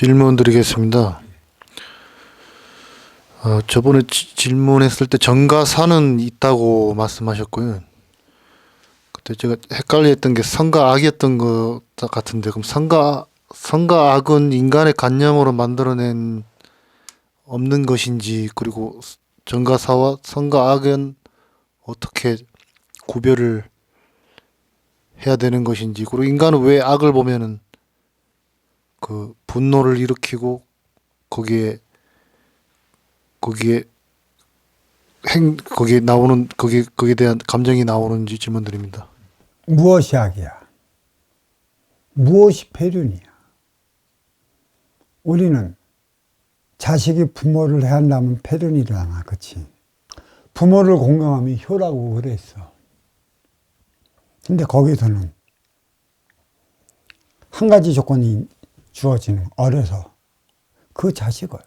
질문 드리겠습니다. 저번에 질문했을 때 정가사는 있다고 말씀하셨고요. 그때 제가 헷갈렸던 게 선과 악이었던 것 같은데, 그럼 선과 악은 인간의 관념으로 만들어낸 없는 것인지, 그리고 정가사와 선과 악은 어떻게 구별을 해야 되는 것인지, 그리고 인간은 왜 악을 보면은 그 분노를 일으키고 거기에 거기에 거기에 나오는 거기에 대한 감정이 나오는지 질문 드립니다. 무엇이 악이야? 무엇이 폐륜이야? 우리는 자식이 부모를 해한다면 폐륜이잖아, 그치? 부모를 공경하면 효라고 그랬어. 근데 거기서는 한 가지 조건이 주어지는, 어려서 그 자식을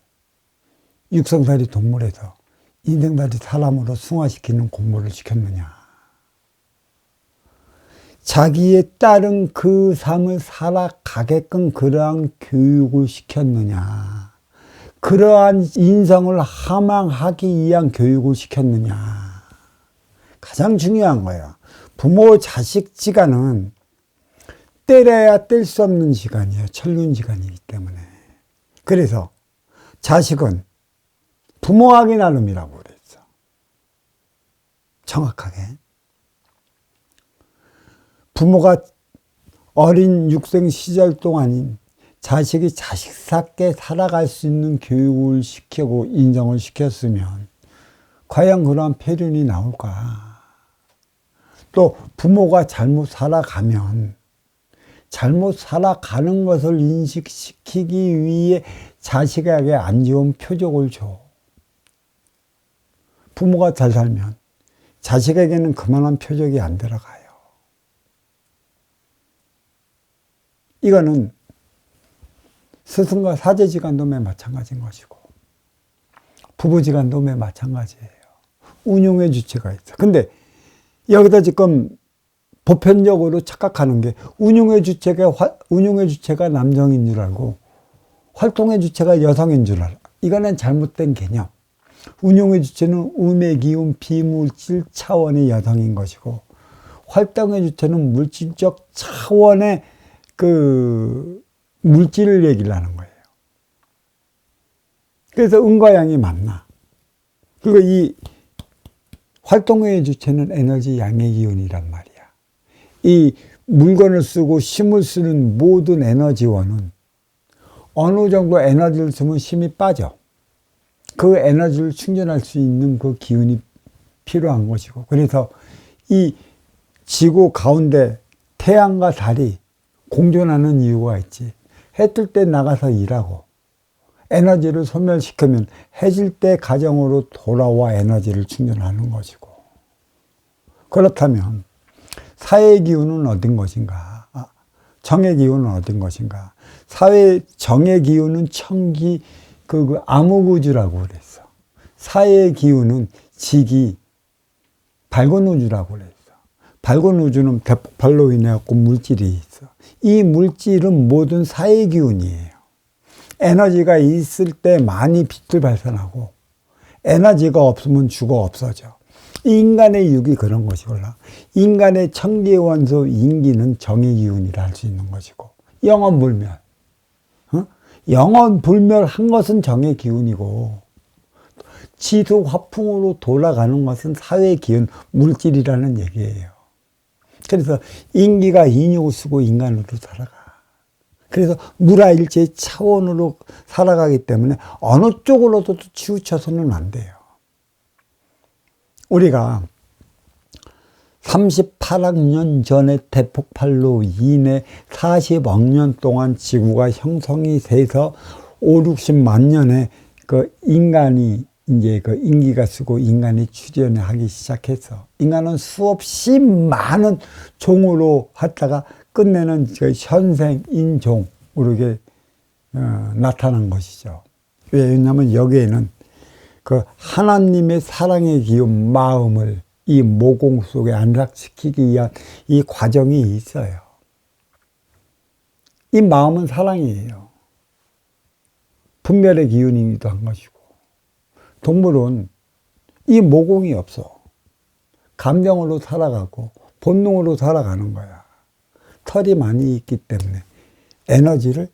육성살이 동물에서 인생살이 사람으로 승화시키는 공부를 시켰느냐, 자기에 따른 그 삶을 살아가게끔 그러한 교육을 시켰느냐, 그러한 인성을 함양하기 위한 교육을 시켰느냐, 가장 중요한 거예요. 부모 자식 지간은 때려야 뗄 수 없는 시간이에요. 천륜지간이기 때문에. 그래서 자식은 부모하기 나름이라고 그랬어. 정확하게. 부모가 어린 육생 시절 동안인 자식이 자식답게 살아갈 수 있는 교육을 시키고 인정을 시켰으면 과연 그러한 폐륜이 나올까? 또 부모가 잘못 살아가면 잘못 살아가는 것을 인식시키기 위해 자식에게 안 좋은 표적을 줘. 부모가 잘 살면 자식에게는 그만한 표적이 안 들어가요. 이거는 스승과 사제지간도 매 마찬가지인 것이고 부부지간도 매 마찬가지예요. 운용의 주체가 있어. 근데 여기다 지금 보편적으로 착각하는 게 운용의 주체가 남성인 줄 알고 활동의 주체가 여성인 줄 알아. 이거는 잘못된 개념. 운용의 주체는 음의 기운, 비물질 차원의 여성인 것이고 활동의 주체는 물질적 차원의 그 물질을 얘기를 하는 거예요. 그래서 음과 양이 맞나. 그리고 이 활동의 주체는 에너지 양의 기운이란 말이야. 이 물건을 쓰고 힘을 쓰는 모든 에너지원은 어느 정도 에너지를 쓰면 힘이 빠져. 그 에너지를 충전할 수 있는 그 기운이 필요한 것이고, 그래서 이 지구 가운데 태양과 달이 공존하는 이유가 있지. 해 뜰 때 나가서 일하고 에너지를 소멸시키면 해질 때 가정으로 돌아와 에너지를 충전하는 것이고, 그렇다면 사회의 기운은 어딘 것인가? 정의 기운은 어딘 것인가? 정의 기운은 청기, 암흑우주라고 그랬어. 사회의 기운은 지기, 밝은 우주라고 그랬어. 밝은 우주는 대폭발로 인해 물질이 있어. 이 물질은 모든 사회 기운이에요. 에너지가 있을 때 많이 빛을 발산하고 에너지가 없으면 죽어 없어져. 인간의 육이 그런 것이구나. 인간의 청기원소 인기는 정의 기운이라 할 수 있는 것이고, 영원불멸. 영원불멸한 것은 정의 기운이고 지수 화풍으로 돌아가는 것은 사회 기운, 물질이라는 얘기예요. 그래서 인기가 인육을 쓰고 인간으로 살아가. 그래서 무라일체 차원으로 살아가기 때문에 어느 쪽으로도 치우쳐서는 안 돼요. 우리가 38억 년 전에 대폭발로 인해 40억 년 동안 지구가 형성이 돼서 5, 60만 년에 그 인간이 이제 그 인기가 쓰고 인간이 출현하기 시작했어. 인간은 수없이 많은 종으로 하다가 끝내는 그 현생 인종으로 이게 나타난 것이죠. 왜냐하면 여기에는 그 하나님의 사랑의 기운, 마음을 이 모공 속에 안락시키기 위한 이 과정이 있어요. 이 마음은 사랑이에요. 분별의 기운이기도 한 것이고, 동물은 이 모공이 없어. 감정으로 살아가고 본능으로 살아가는 거야. 털이 많이 있기 때문에 에너지를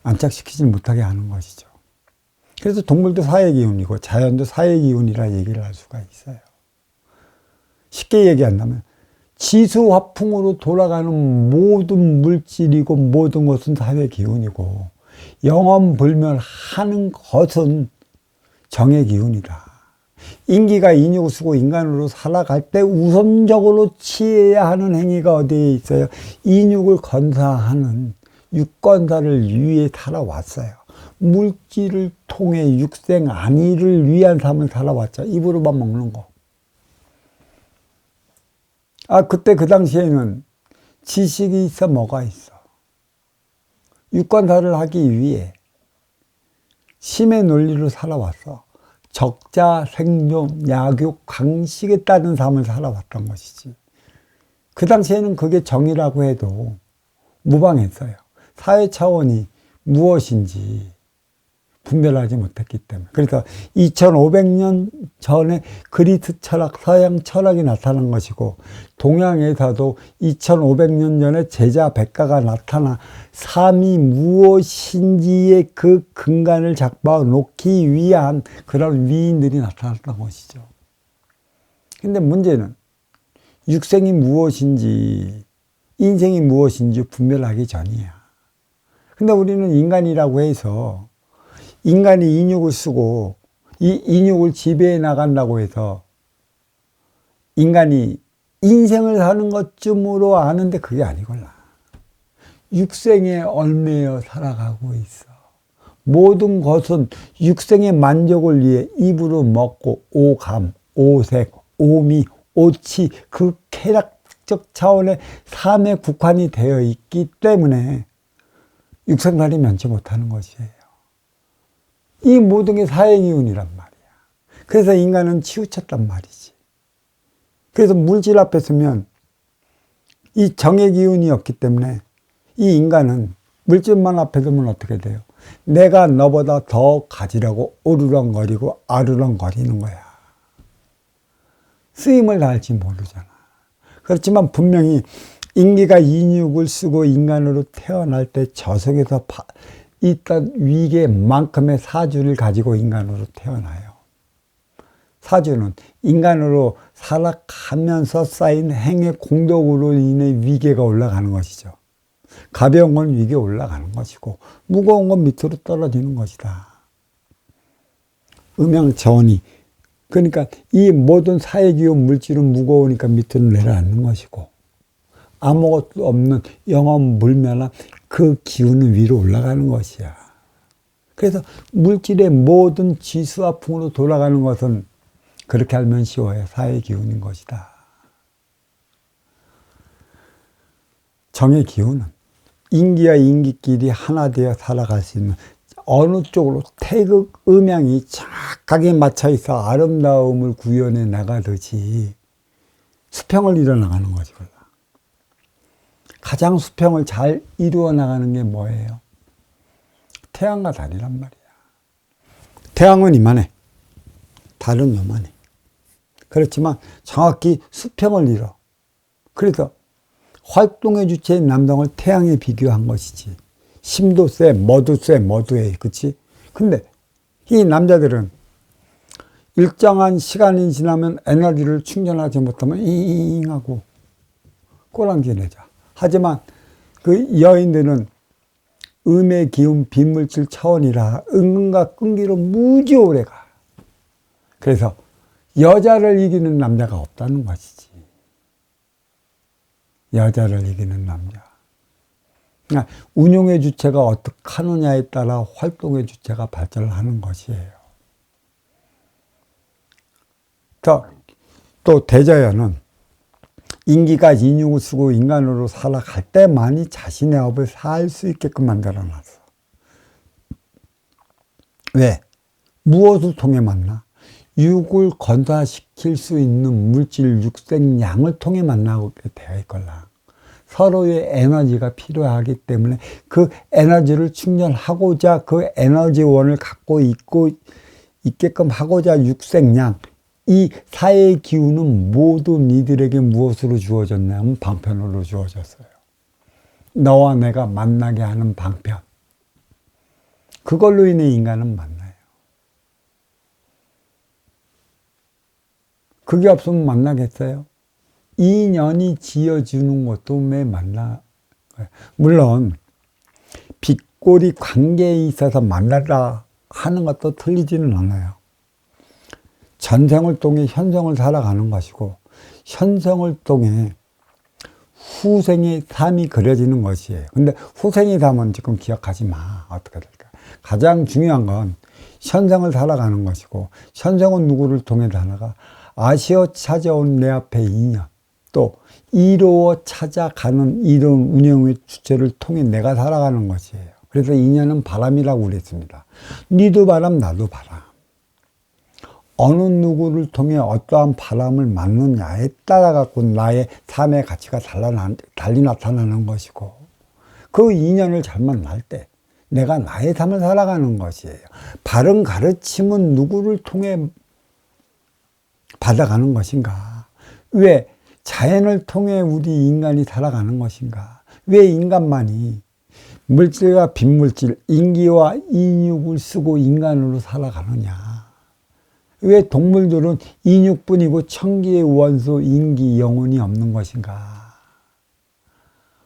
안착시키지 못하게 하는 것이죠. 그래서 동물도 사회 기운이고 자연도 사회 기운이라 얘기를 할 수가 있어요. 쉽게 얘기한다면 지수화풍으로 돌아가는 모든 물질이고 모든 것은 사회 기운이고, 영험불멸하는 것은 정의 기운이다. 인기가 인육을 쓰고 인간으로 살아갈 때 우선적으로 취해야 하는 행위가 어디에 있어요? 인육을 건사하는 육건사를 위해 살아왔어요. 물질을 통해 육생 안위를 위한 삶을 살아왔죠. 입으로만 먹는 거. 그때 그 당시에는 지식이 있어 뭐가 있어. 육건사를 하기 위해 심의 논리로 살아왔어. 적자, 생존, 약육, 강식에 따른 삶을 살아왔던 것이지. 그 당시에는 그게 정의라고 해도 무방했어요. 사회 차원이 무엇인지 분별하지 못했기 때문에. 그래서 2500년 전에 그리스 철학, 서양 철학이 나타난 것이고, 동양에서도 2500년 전에 제자 백가가 나타나 삶이 무엇인지의 그 근간을 잡아 놓기 위한 그런 위인들이 나타났던 것이죠. 근데 문제는 육생이 무엇인지, 인생이 무엇인지 분별하기 전이야. 근데 우리는 인간이라고 해서 인간이 인육을 쓰고 이 인육을 지배해 나간다고 해서 인간이 인생을 사는 것쯤으로 아는데 그게 아니걸라. 육생에 얽매여 살아가고 있어. 모든 것은 육생의 만족을 위해 입으로 먹고 오감, 오색, 오미, 오치, 그 쾌락적 차원의 삶에 국한이 되어 있기 때문에 육생살이 면치 못하는 것이에요. 이 모든 게 사행이운이란 말이야. 그래서 인간은 치우쳤단 말이지. 그래서 물질 앞에 서면 이 정의 기운이 없기 때문에 이 인간은 물질만 앞에 서면 어떻게 돼요? 내가 너보다 더 가지라고 오르렁거리고 아르렁거리는 거야. 쓰임을 다할지 모르잖아. 그렇지만 분명히 인기가 인육을 쓰고 인간으로 태어날 때 저속에서 있던 위계만큼의 사주를 가지고 인간으로 태어나요. 사주는 인간으로 살아가면서 쌓인 행의 공덕으로 인해 위계가 올라가는 것이죠. 가벼운 건 위계 올라가는 것이고 무거운 건 밑으로 떨어지는 것이다. 음양전이, 그러니까 이 모든 사회기운 물질은 무거우니까 밑으로 내려앉는 것이고, 아무것도 없는 영험불멸한 그 기운은 위로 올라가는 것이야. 그래서 물질의 모든 지수화풍으로 돌아가는 것은 그렇게 알면 쉬워요. 사회 기운인 것이다. 정의 기운은 인기와 인기끼리 하나 되어 살아갈 수 있는, 어느 쪽으로 태극 음양이 정확하게 맞춰 있어 아름다움을 구현해 나가듯이 수평을 이뤄나가는 것이거든. 가장 수평을 잘 이루어 나가는 게 뭐예요? 태양과 달이란 말이야. 태양은 이만해. 달은 요만해. 그렇지만 정확히 수평을 이뤄. 그래서 활동의 주체인 남성을 태양에 비교한 것이지. 힘도 세, 뭐도 세, 뭐도 해. 그치? 근데 이 남자들은 일정한 시간이 지나면 에너지를 충전하지 못하면 잉 하고 꼬랑지내자. 하지만 그 여인들은 음의 기운, 비물질 차원이라 은근과 끈기로 무지 오래 가. 그래서 여자를 이기는 남자가 없다는 것이지. 여자를 이기는 남자. 그러니까 운용의 주체가 어떻게 하느냐에 따라 활동의 주체가 발전을 하는 것이에요. 또 대자연은 인기가 인육을 쓰고 인간으로 살아갈 때만이 자신의 업을 살 수 있게끔 만들어놨어. 왜? 무엇을 통해 만나? 육을 건사시킬 수 있는 물질 육생량을 통해 만나게 되어 있걸라. 서로의 에너지가 필요하기 때문에 그 에너지를 충전하고자 그 에너지원을 갖고 있게끔 하고자 육생양, 이 사회의 기운은 모두 니들에게 무엇으로 주어졌냐면 방편으로 주어졌어요. 너와 내가 만나게 하는 방편. 그걸로 인해 인간은 만나요. 그게 없으면 만나겠어요? 인연이 지어주는 것도 왜 만나? 물론 빗골이 관계에 있어서 만나라 하는 것도 틀리지는 않아요. 전생을 통해 현생을 살아가는 것이고 현생을 통해 후생의 삶이 그려지는 것이에요. 근데 후생의 삶은 지금 기억하지 마. 어떻게 될까? 가장 중요한 건 현생을 살아가는 것이고 현생은 누구를 통해 살아가? 아쉬워 찾아온 내 앞에 인연, 또 이루어 찾아가는 이런 운영의 주체를 통해 내가 살아가는 것이에요. 그래서 인연은 바람이라고 그랬습니다. 니도 바람, 나도 바람. 어느 누구를 통해 어떠한 바람을 맞느냐에 따라 갖고 나의 삶의 가치가 달리 나타나는 것이고, 그 인연을 잘 만날 때 내가 나의 삶을 살아가는 것이에요. 바른 가르침은 누구를 통해 받아가는 것인가? 왜 자연을 통해 우리 인간이 살아가는 것인가? 왜 인간만이 물질과 빈물질, 인기와 인육을 쓰고 인간으로 살아가느냐? 왜 동물들은 인육뿐이고 천기의 원소, 인기, 영혼이 없는 것인가?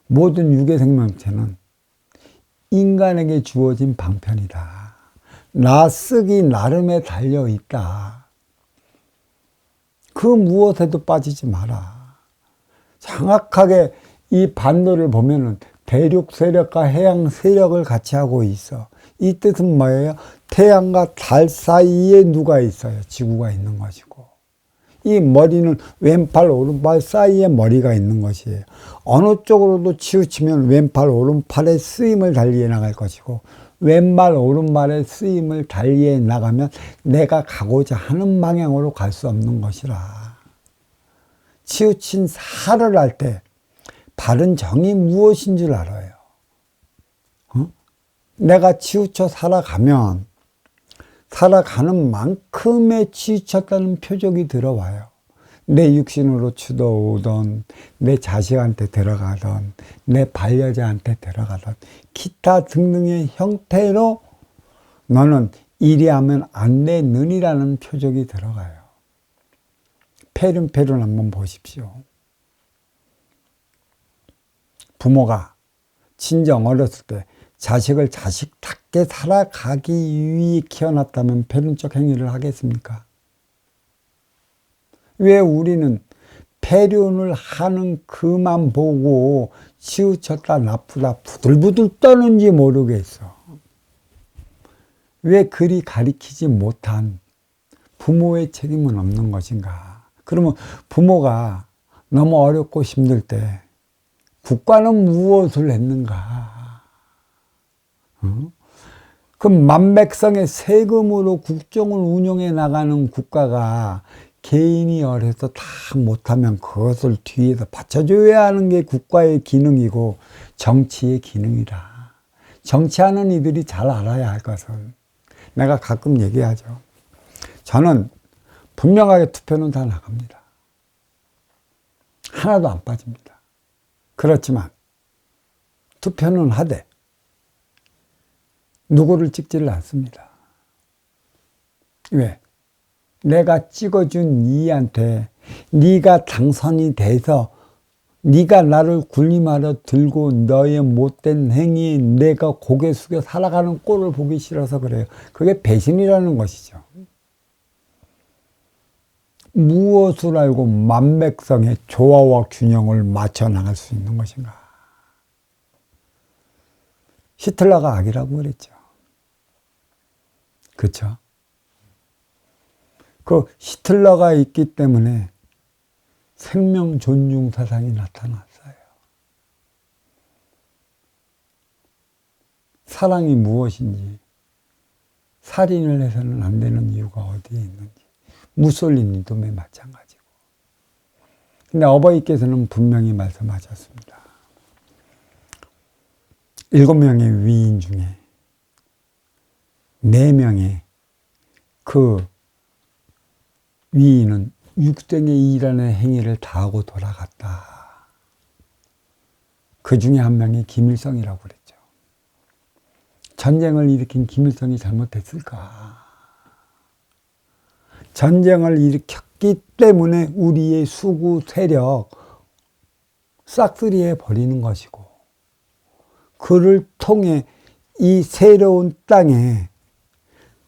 모든 유괴 생명체는 인간에게 주어진 방편이다. 나 쓰기 나름에 달려있다. 그 무엇에도 빠지지 마라. 정확하게 이 반도를 보면은 대륙 세력과 해양 세력을 같이 하고 있어. 이 뜻은 뭐예요? 태양과 달 사이에 누가 있어요? 지구가 있는 것이고, 이 머리는 왼팔 오른팔 사이에 머리가 있는 것이에요. 어느 쪽으로도 치우치면 왼팔 오른팔의 쓰임을 달리해 나갈 것이고, 왼발 오른발의 쓰임을 달리해 나가면 내가 가고자 하는 방향으로 갈 수 없는 것이라. 치우친 살을 할 때 바른 정이 무엇인 줄 알아요. 내가 치우쳐 살아가면 살아가는 만큼의 치우쳤다는 표적이 들어와요. 내 육신으로 추도오던, 내 자식한테 들어가던, 내 반려자한테 들어가던 기타 등등의 형태로 너는 이리 하면 안 되느니라는 표적이 들어가요. 페륜페륜 한번 보십시오. 부모가 친정 어렸을 때 자식을 자식답게 살아가기 위해 키워놨다면 페륜적 행위를 하겠습니까? 왜 우리는 폐륜을 하는 그만 보고 치우쳤다 나쁘다 부들부들 떠는지 모르겠어. 왜 그리 가리키지 못한 부모의 책임은 없는 것인가? 그러면 부모가 너무 어렵고 힘들 때 국가는 무엇을 했는가? 그 만백성의 세금으로 국정을 운영해 나가는 국가가 개인이 어려서 다 못하면 그것을 뒤에서 받쳐줘야 하는 게 국가의 기능이고 정치의 기능이다. 정치하는 이들이 잘 알아야 할 것은, 내가 가끔 얘기하죠. 저는 분명하게 투표는 다 나갑니다. 하나도 안 빠집니다. 그렇지만 투표는 하되 누구를 찍지를 않습니다. 왜? 내가 찍어준 이한테 네가 당선이 돼서 네가 나를 군림하러 들고 너의 못된 행위에 내가 고개 숙여 살아가는 꼴을 보기 싫어서 그래요. 그게 배신이라는 것이죠. 무엇을 알고 만백성의 조화와 균형을 맞춰 나갈 수 있는 것인가? 히틀러가 악이라고 그랬죠. 그렇죠? 그 히틀러가 있기 때문에 생명 존중 사상이 나타났어요. 사랑이 무엇인지, 살인을 해서는 안 되는 이유가 어디에 있는지, 무솔리니도 마찬가지고. 근데 어버이께서는 분명히 말씀하셨습니다. 7명의 위인 중에 4명의 그 위인은 육생의 일하는 행위를 다하고 돌아갔다. 그 중에 한 명이 김일성이라고 그랬죠. 전쟁을 일으킨 김일성이 잘못했을까? 전쟁을 일으켰기 때문에 우리의 수구 세력 싹쓸이해 버리는 것이고, 그를 통해 이 새로운 땅에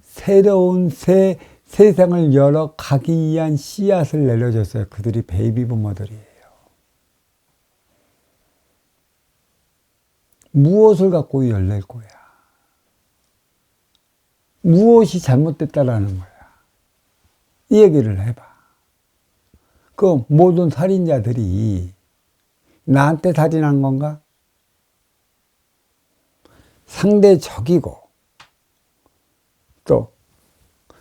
새로운 세상을 열어가기 위한 씨앗을 내려줬어요. 그들이 베이비 부모들이에요. 무엇을 갖고 열릴 거야? 무엇이 잘못됐다라는 거야? 이 얘기를 해봐. 그 모든 살인자들이 나한테 살인한 건가? 상대 적이고 또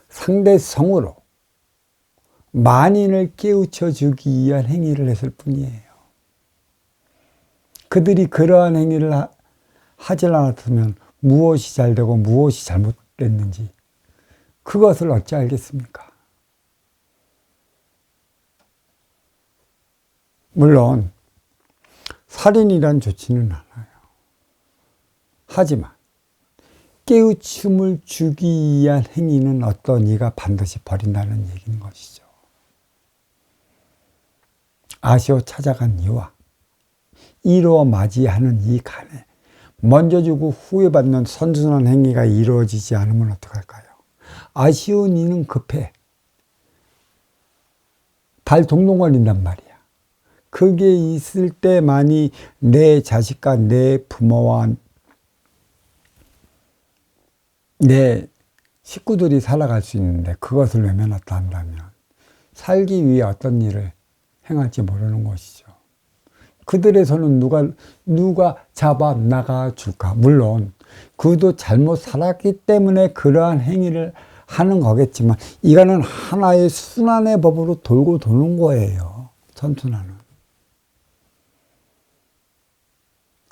상대 성으로 만인을 깨우쳐 주기 위한 행위를 했을 뿐이에요. 그들이 그러한 행위를 하지 않았으면 무엇이 잘되고 무엇이 잘못됐는지 그것을 어찌 알겠습니까? 물론 살인이란 좋지는 않아요. 하지만 깨우침을 주기 위한 행위는 어떤 이가 반드시 벌인다는 얘기인 것이죠. 아시오 찾아간 이와 이루어 맞이하는 이 간에 먼저 주고 후회 받는 선순환 행위가 이루어지지 않으면 어떡할까요? 아쉬운 이는 급해 발 동동 거린단 말이야. 그게 있을 때만이 내 자식과 내 부모와 내 식구들이 살아갈 수 있는데, 그것을 외면했다 한다면 살기 위해 어떤 일을 행할지 모르는 것이죠. 그들의 손은 누가 잡아 나가 줄까? 물론 그도 잘못 살았기 때문에 그러한 행위를 하는 거겠지만, 이거는 하나의 순환의 법으로 돌고 도는 거예요. 선순환은.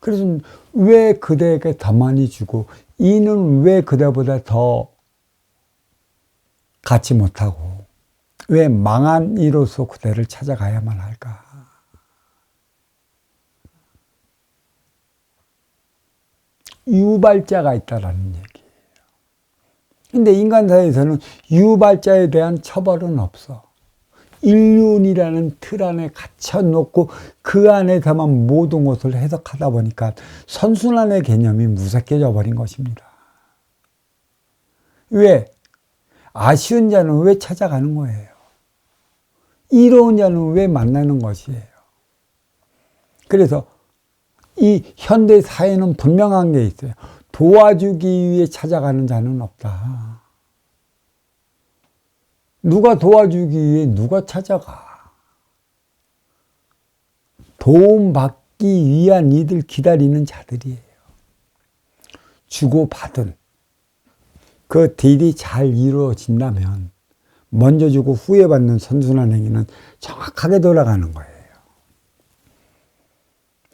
그래서 왜 그대에게 더 많이 주고 이는 왜 그대보다 더 갖지 못하고 왜 망한 이로서 그대를 찾아가야만 할까? 유발자가 있다라는 얘기예요. 근데 인간사회에서는 유발자에 대한 처벌은 없어. 인륜이라는 틀 안에 갇혀놓고 그 안에서만 모든 것을 해석하다 보니까 선순환의 개념이 무색해져 버린 것입니다. 왜? 아쉬운 자는 왜 찾아가는 거예요? 이로운 자는 왜 만나는 것이에요? 그래서 이 현대 사회는 분명한 게 있어요. 도와주기 위해 찾아가는 자는 없다. 누가 도와주기 위해 누가 찾아가? 도움받기 위한 이들 기다리는 자들이에요. 주고받은 그 딜이 잘 이루어진다면 먼저 주고 후회 받는 선순환 행위는 정확하게 돌아가는 거예요.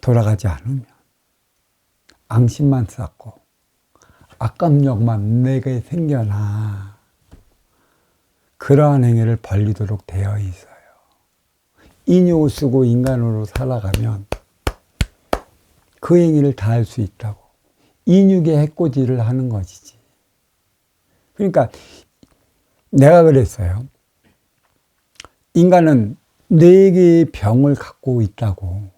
돌아가지 않으면 앙심만 쌓고 악감력만 내게 생겨나 그러한 행위를 벌리도록 되어 있어요. 인육을 쓰고 인간으로 살아가면 그 행위를 다 할 수 있다고. 인육의 해코지를 하는 것이지. 그러니까 내가 그랬어요. 인간은 4개의 병을 갖고 있다고.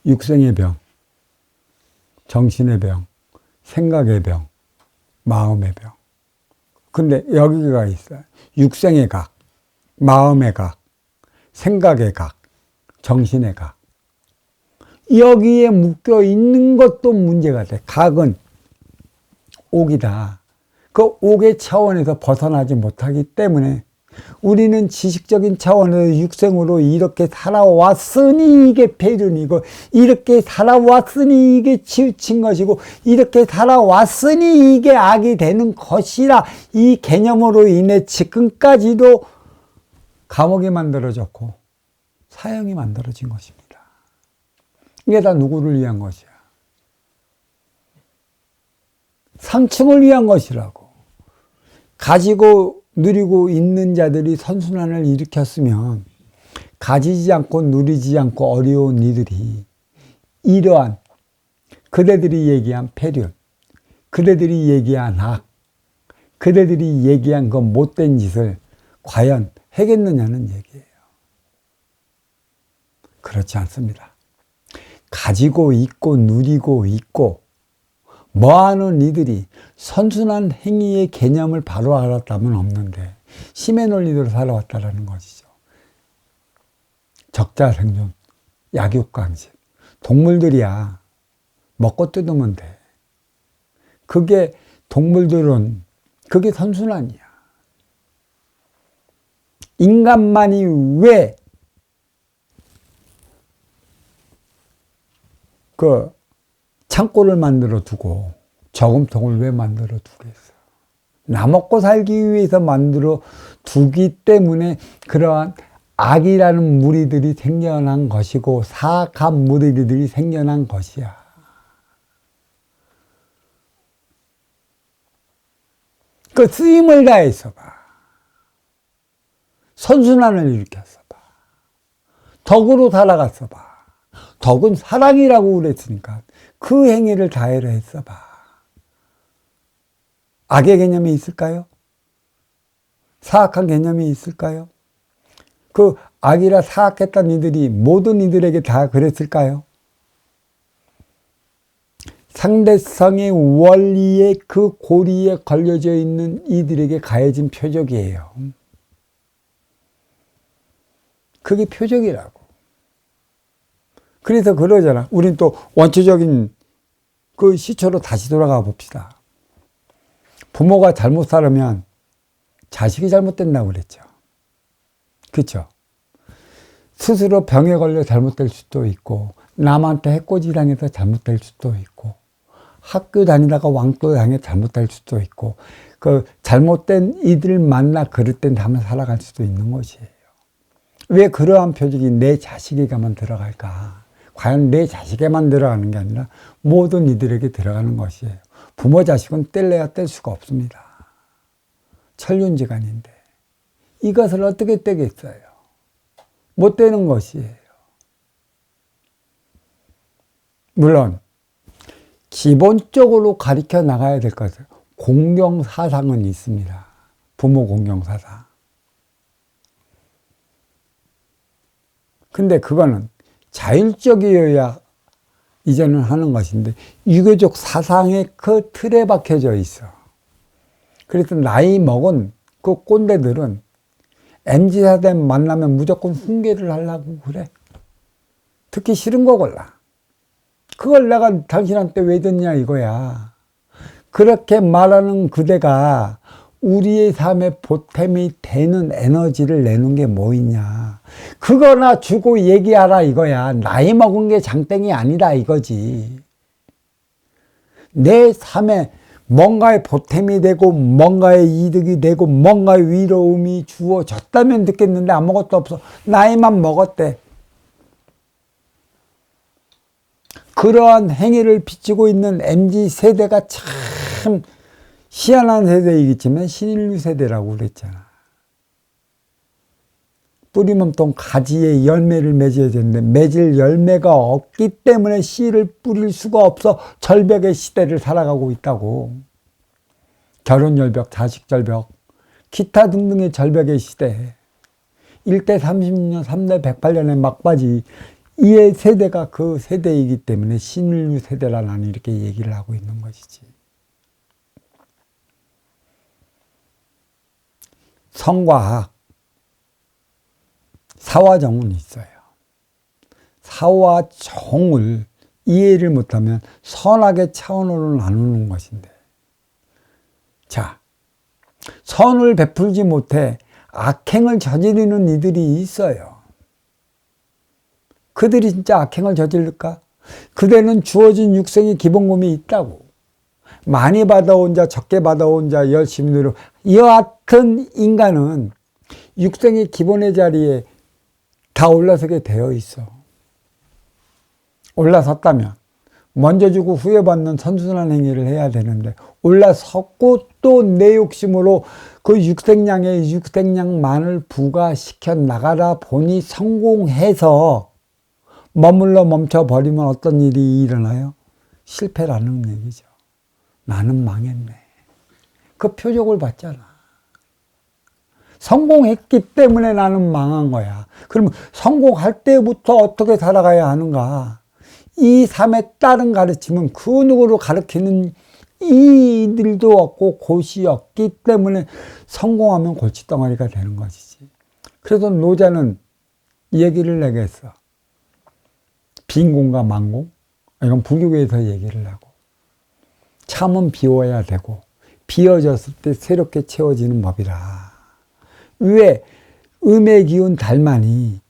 육생의 병, 정신의 병, 생각의 병, 마음의 병. 근데 여기가 있어요. 육생의 각, 마음의 각, 생각의 각, 정신의 각. 여기에 묶여 있는 것도 문제가 돼. 각은 옥이다. 그 옥의 차원에서 벗어나지 못하기 때문에 우리는 지식적인 차원에서 육생으로 이렇게 살아왔으니 이게 배륜이고, 이렇게 살아왔으니 이게 치우친 것이고, 이렇게 살아왔으니 이게 악이 되는 것이라, 이 개념으로 인해 지금까지도 감옥이 만들어졌고 사형이 만들어진 것입니다. 이게 다 누구를 위한 것이야? 상층을 위한 것이라고. 가지고 누리고 있는 자들이 선순환을 일으켰으면 가지지 않고 누리지 않고 어려운 이들이 이러한 그대들이 얘기한 폐륜, 그대들이 얘기한 악, 그대들이 얘기한 그 못된 짓을 과연 하겠느냐는 얘기예요. 그렇지 않습니다. 가지고 있고 누리고 있고 뭐하는 이들이 선순환 행위의 개념을 바로 알았다면 없는데 심의 논리대로 살아왔다는 것이죠. 적자생존, 약육강식. 동물들이야 먹고 뜯으면 돼. 그게 동물들은 그게 선순환이야. 인간만이 왜 그 창고를 만들어 두고 저금통을 왜 만들어 두겠어? 나 먹고 살기 위해서 만들어 두기 때문에 그러한 악이라는 무리들이 생겨난 것이고 사악한 무리들이 생겨난 것이야. 그 쓰임을 다해서 봐. 선순환을 일으켰어 봐. 덕으로 살아갔어 봐. 덕은 사랑이라고 그랬으니까 그 행위를 다해로 했어 봐. 악의 개념이 있을까요? 사악한 개념이 있을까요? 그 악이라 사악했던 이들이 모든 이들에게 다 그랬을까요? 상대성의 원리의 그 고리에 걸려져 있는 이들에게 가해진 표적이에요. 그게 표적이라고. 그래서 그러잖아. 우린 또 원초적인 그 시초로 다시 돌아가 봅시다. 부모가 잘못 살으면 자식이 잘못된다고 그랬죠. 그렇죠? 스스로 병에 걸려 잘못될 수도 있고 남한테 해코지 당해서 잘못될 수도 있고 학교 다니다가 왕따 당해 잘못될 수도 있고 그 잘못된 이들 만나 그릇된 삶을 살아갈 수도 있는 것이에요. 왜 그러한 표적이 내 자식에게만 들어갈까? 과연 내 자식에만 들어가는 게 아니라 모든 이들에게 들어가는 것이에요. 부모 자식은 뗄래야 뗄 수가 없습니다. 천륜지간인데 이것을 어떻게 떼겠어요? 못 떼는 것이에요. 물론 기본적으로 가르쳐 나가야 될 것은 공경사상은 있습니다. 부모 공경사상. 근데 그거는 자율적이어야 이제는 하는 것인데 유교적 사상의 그 틀에 박혀져 있어. 그래서 나이 먹은 그 꼰대들은 MZ세대 만나면 무조건 훈계를 하려고 그래. 듣기 싫은 거 골라. 그걸 내가 당신한테 왜 듣냐 이거야. 그렇게 말하는 그대가 우리의 삶에 보탬이 되는 에너지를 내는 게 뭐 있냐. 그거나 주고 얘기하라 이거야. 나이 먹은 게 장땡이 아니다 이거지. 내 삶에 뭔가의 보탬이 되고 뭔가의 이득이 되고 뭔가의 위로움이 주어졌다면 듣겠는데 아무것도 없어. 나이만 먹었대. 그러한 행위를 비추고 있는 MZ세대가 참 희한한 세대이겠지만 신인류 세대라고 그랬잖아. 뿌리몸통 가지에 열매를 맺어야 되는데 맺을 열매가 없기 때문에 씨를 뿌릴 수가 없어 절벽의 시대를 살아가고 있다고. 결혼절벽, 자식절벽, 기타 등등의 절벽의 시대. 1대 30년, 3대 108년의 막바지. 이의 세대가 그 세대이기 때문에 신인류 세대라 나는 이렇게 얘기를 하고 있는 것이지. 성과 악, 사와 정은 있어요. 사와 정을 이해를 못하면 선악의 차원으로 나누는 것인데, 자, 선을 베풀지 못해 악행을 저지르는 이들이 있어요. 그들이 진짜 악행을 저지를까? 그대는 주어진 육생의 기본금이 있다고. 많이 받아온 자, 적게 받아온 자, 열심히 노력. 여하튼 인간은 육생의 기본의 자리에 다 올라서게 되어 있어. 올라섰다면 먼저 주고 후회 받는 선순환 행위를 해야 되는데 올라섰고 또 내 욕심으로 그 육생량만을 부과시켜 나가다 보니 성공해서 머물러 멈춰버리면 어떤 일이 일어나요? 실패라는 얘기죠. 나는 망했네. 그 표적을 봤잖아. 성공했기 때문에 나는 망한 거야. 그러면 성공할 때부터 어떻게 살아가야 하는가? 이 삶에 따른 가르침은 그 누구를 가르치는 이들도 없고 곳이 없기 때문에 성공하면 골칫덩어리가 되는 것이지. 그래서 노자는 얘기를 내게 했어. 빈공과 만공? 이건 불교에서 얘기를 하고. 참은 비워야 되고 비워졌을 때 새롭게 채워지는 법이라. 왜 음의 기운 달만이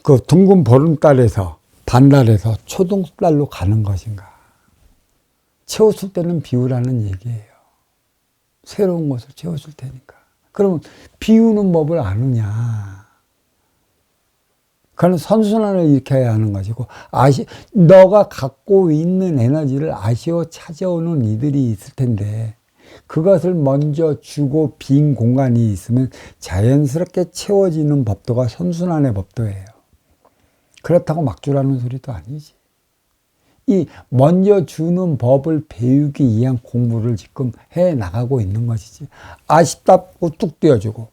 그 둥근 보름달에서 반달에서 초등달로 가는 것인가? 채웠을 때는 비우라는 얘기예요. 새로운 것을 채워줄 테니까. 그러면 비우는 법을 아느냐? 그건 선순환을 일으켜야 하는 것이고, 너가 갖고 있는 에너지를 아쉬워 찾아오는 이들이 있을 텐데, 그것을 먼저 주고 빈 공간이 있으면 자연스럽게 채워지는 법도가 선순환의 법도예요. 그렇다고 막 주라는 소리도 아니지. 이 먼저 주는 법을 배우기 위한 공부를 지금 해 나가고 있는 것이지. 아쉽다고 뚝 띄워주고,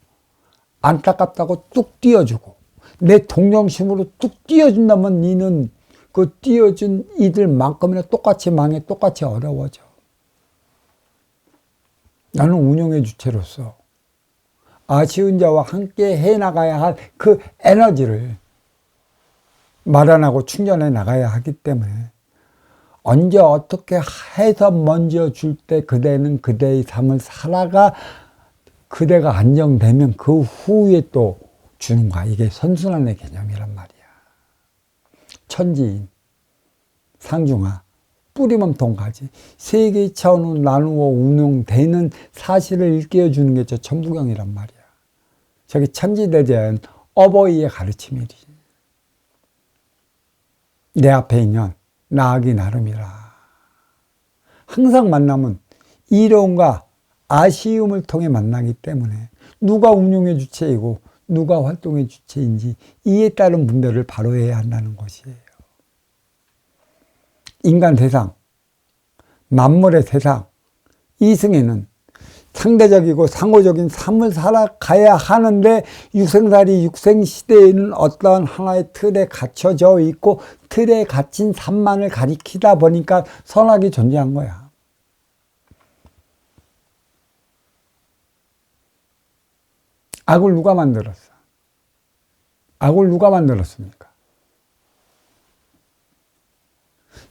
안타깝다고 뚝 띄워주고, 내 동정심으로 뚝 띄워준다면 니는 그 띄워준 이들만큼이나 똑같이 망해, 똑같이 어려워져. 나는 운영의 주체로서 아쉬운 자와 함께 해 나가야 할 그 에너지를 마련하고 충전해 나가야 하기 때문에 언제 어떻게 해서 먼저 줄 때 그대는 그대의 삶을 살아가 그대가 안정되면 그 후에 또 주는 거야. 이게 선순환의 개념이란 말이야. 천지인, 상중하, 뿌리몸통 가지 세 개의 차원으로 나누어 운용되는 사실을 일깨워주는 게 저 천부경이란 말이야. 저기 천지대자연 어버이의 가르침이지. 내 앞에 있는 나아기 나름이라. 항상 만나면 이로움과 아쉬움을 통해 만나기 때문에 누가 운용의 주체이고 누가 활동의 주체인지 이에 따른 분별을 바로 해야 한다는 것이에요. 인간 세상, 만물의 세상, 이승에는 상대적이고 상호적인 삶을 살아가야 하는데 육생살이 육생시대에는 어떠한 하나의 틀에 갇혀져 있고 틀에 갇힌 삶만을 가리키다 보니까 선악이 존재한 거야. 악을 누가 만들었어? 악을 누가 만들었습니까?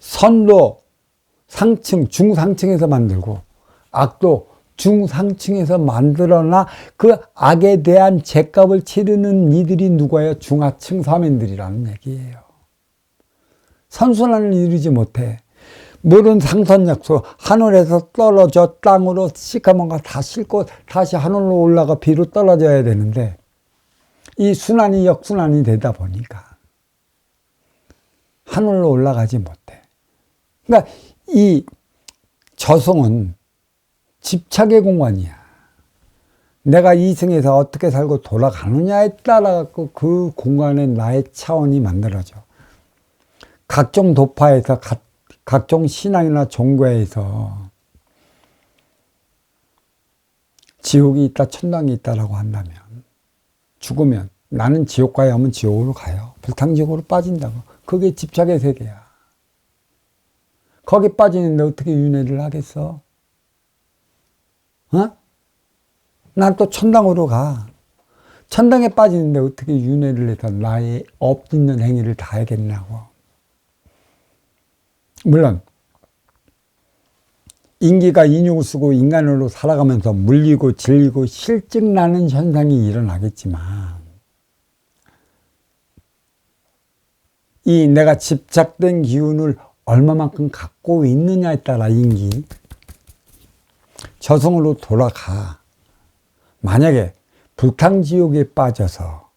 선도 상층, 중상층에서 만들고 악도 중상층에서 만들어나 그 악에 대한 죗값을 치르는 이들이 누구예요? 중하층 사민들이라는 얘기예요. 선순환을 이루지 못해. 물은 상선약소, 하늘에서 떨어져 땅으로 시커먼 거 다 싣고 다시 하늘로 올라가 비로 떨어져야 되는데 이 순환이 역순환이 되다 보니까 하늘로 올라가지 못해. 그러니까 이 저승은 집착의 공간이야. 내가 이승에서 어떻게 살고 돌아가느냐에 따라 그 공간에 나의 차원이 만들어져. 각종 도파에서 각종 신앙이나 종교에서 지옥이 있다, 천당이 있다라고 한다면 죽으면 나는 지옥 가야 하면 지옥으로 가요. 불탕지옥으로 빠진다고. 그게 집착의 세계야. 거기 빠지는데 어떻게 윤회를 하겠어? 어? 난 또 천당으로 가. 천당에 빠지는데 어떻게 윤회를 해서 나의 업 있는 행위를 다 하겠냐고. 물론 인기가 인육을 쓰고 인간으로 살아가면서 물리고 질리고 실증나는 현상이 일어나겠지만 이 내가 집착된 기운을 얼마만큼 갖고 있느냐에 따라 인기 저승으로 돌아가. 만약에 불탕지옥에 빠져서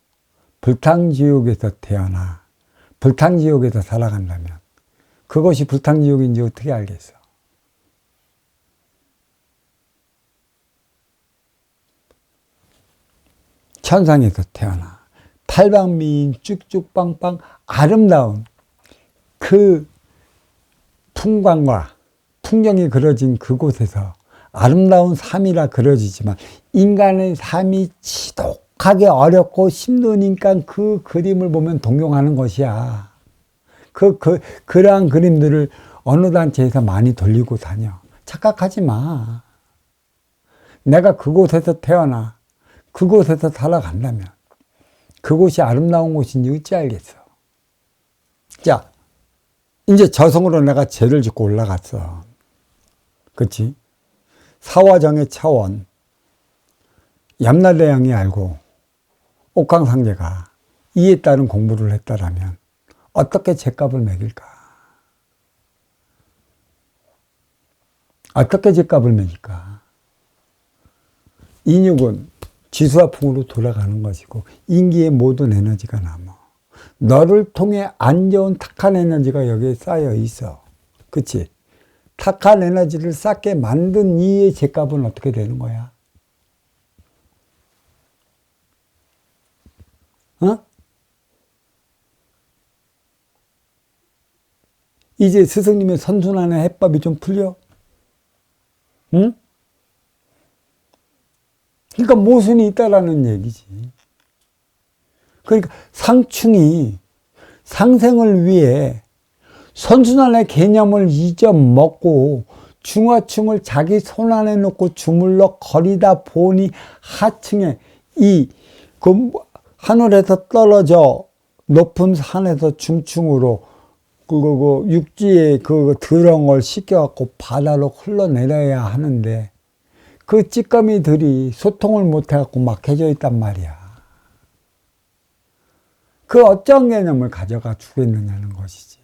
불탕지옥에서 태어나 불탕지옥에서 살아간다면 그것이 불탕지옥인지 어떻게 알겠어? 천상에서 태어나 팔방미인 쭉쭉빵빵 아름다운 그 풍광과 풍경이 그려진 그곳에서 아름다운 삶이라 그려지지만 인간의 삶이 지독하게 어렵고 힘드니까 그 그림을 보면 동경하는 것이야. 그러한 그림들을 어느 단체에서 많이 돌리고 다녀. 착각하지 마. 내가 그곳에서 태어나 그곳에서 살아간다면 그곳이 아름다운 곳인지 어찌 알겠어. 자, 이제 저승으로 내가 죄를 짓고 올라갔어. 그치? 사화정의 차원, 염라대왕이 알고 옥황상제가 이에 따른 공부를 했다라면 어떻게 죄값을 매길까? 어떻게 죄값을 매길까? 인육은 지수화풍으로 돌아가는 것이고 인기의 모든 에너지가 남아. 너를 통해 안 좋은 탁한 에너지가 여기에 쌓여 있어. 그치? 탁한 에너지를 쌓게 만든 이의 죄값은 어떻게 되는 거야? 어? 이제 스승님의 선순환의 해법이 좀 풀려? 응? 그러니까 모순이 있다라는 얘기지. 그러니까 상충이 상생을 위해 선순환의 개념을 잊어먹고 중하층을 자기 손 안에 놓고 주물러 거리다 보니 하층에 그 하늘에서 떨어져 높은 산에서 중층으로 그 육지에 그 드렁을 씻겨갖고 바다로 흘러내려야 하는데 그 찌꺼미들이 소통을 못해갖고 막혀져 있단 말이야. 그 어떤 개념을 가져가 주겠느냐는 것이지.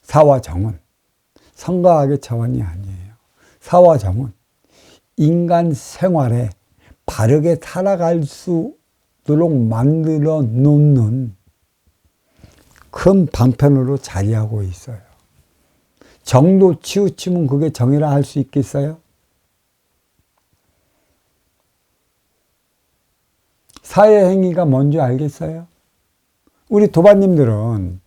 사화정은 성가학의 차원이 아니에요. 사화정은 인간 생활에 바르게 살아갈 수 있도록 만들어 놓는 큰 방편으로 자리하고 있어요. 정도 치우치면 그게 정이라 할 수 있겠어요? 사회행위가 뭔지 알겠어요? 우리 도반님들은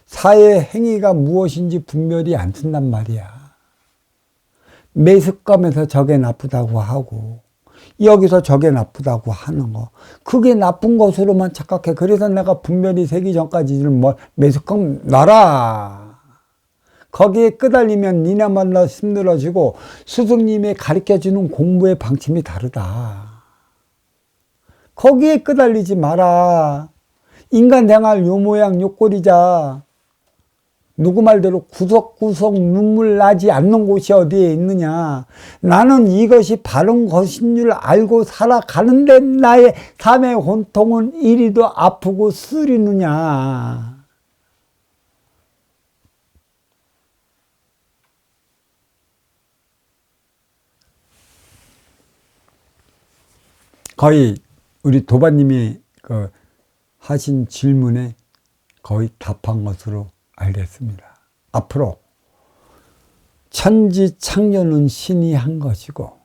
사회행위가 무엇인지 분별이 안 쓴단 말이야. 매습감에서 저게 나쁘다고 하고 여기서 저게 나쁘다고 하는 거, 그게 나쁜 것으로만 착각해. 그래서 내가 분별이 세기 전까지는 매습감 놔라. 거기에 끄달리면 니나만 더 힘들어지고 스승님이 가르쳐주는 공부의 방침이 다르다. 거기에 끄달리지 마라. 인간 생활 요 모양 요 꼴이자. 누구 말대로 구석구석 눈물 나지 않는 곳이 어디에 있느냐. 나는 이것이 바른 것인 줄 알고 살아가는데 나의 삶의 혼통은 이리도 아프고 쓰리느냐. 거의 우리 도반님이 하신 질문에 거의 답한 것으로 알겠습니다. 앞으로 천지창조는 신이 한 것이고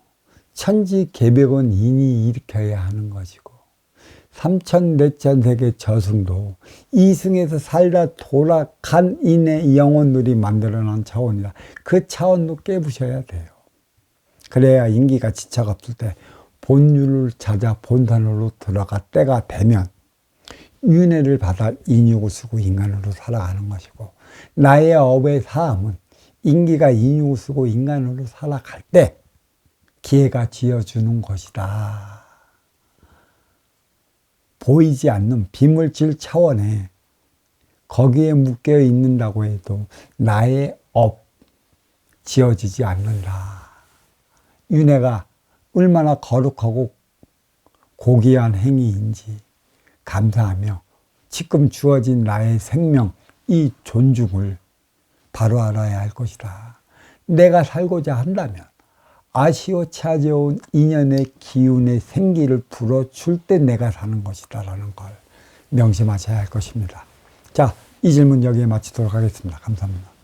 천지개벽은 인이 일으켜야 하는 것이고 삼천대천세계 저승도 이승에서 살다 돌아간 인의 영혼들이 만들어낸 차원이다. 그 차원도 깨부셔야 돼요. 그래야 인기가 지체가 없을 때 본율을 찾아 본산으로 들어가 때가 되면 윤회를 받아 인육을 쓰고 인간으로 살아가는 것이고, 나의 업의 사함은 인기가 인육을 쓰고 인간으로 살아갈 때 기회가 지어주는 것이다. 보이지 않는 비물질 차원에 거기에 묶여 있는다고 해도 나의 업 지어지지 않는다. 윤회가 얼마나 거룩하고 고귀한 행위인지 감사하며 지금 주어진 나의 생명, 이 존중을 바로 알아야 할 것이다. 내가 살고자 한다면 아쉬워 찾아온 인연의 기운의 생기를 불어줄 때 내가 사는 것이다라는 걸 명심하셔야 할 것입니다. 자, 이 질문 여기에 마치도록 하겠습니다. 감사합니다.